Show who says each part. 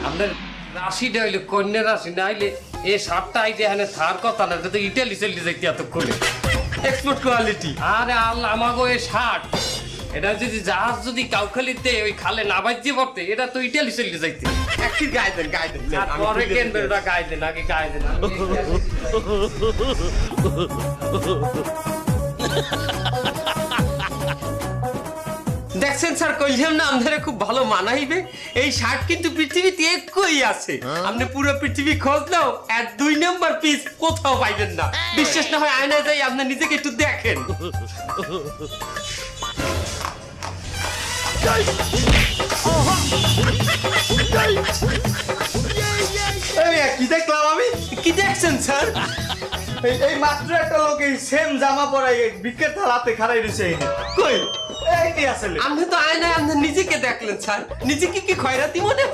Speaker 1: আপনার রাশিটা হইলে কন্যা রাশি না হইলে এই শার্টটা আইতে এখানে থার কথা না তো ইটালি চলে যাইতে এতক্ষণে।
Speaker 2: Export quality.
Speaker 1: আরে আল্লাহ আমাগো এই শার্ট এটা যদি জাহাজ যদি কাউখালিতে ওই খালে না বাজিয়ে পড়তে এটা তো ইটালি চলে যাইতে।
Speaker 2: একটি গায়ে দেন গায়ে দেন।
Speaker 1: আর পরে কেনবে ওটা গায়ে দেন আগে গায়ে দেন।
Speaker 2: দেখছেন স্যার কইলাম না আমাদের খুব ভালো মানাইবে। এই শার্ট কিন্তু পৃথিবীতে একই আছে, আপনি পুরো পৃথিবী খোঁজলেও এর 2 নম্বর পিস কোথাও পাইবেন না। বিশ্বাস না হয় আয়নায় যাই আপনি নিজেকে একটু দেখেন। কি দেখলাম আমি? কি দেখছেন স্যার?
Speaker 3: এই মাত্র একটা লোক এই সেম জামা পরাই বিকেট হাতে খাড়াই রয়েছে।
Speaker 2: কই
Speaker 3: এই আসলে
Speaker 2: আপনি তো আয়নায় আপনি নিজেকে দেখলেন স্যার, নিজেকে কি খয়রাতি মনে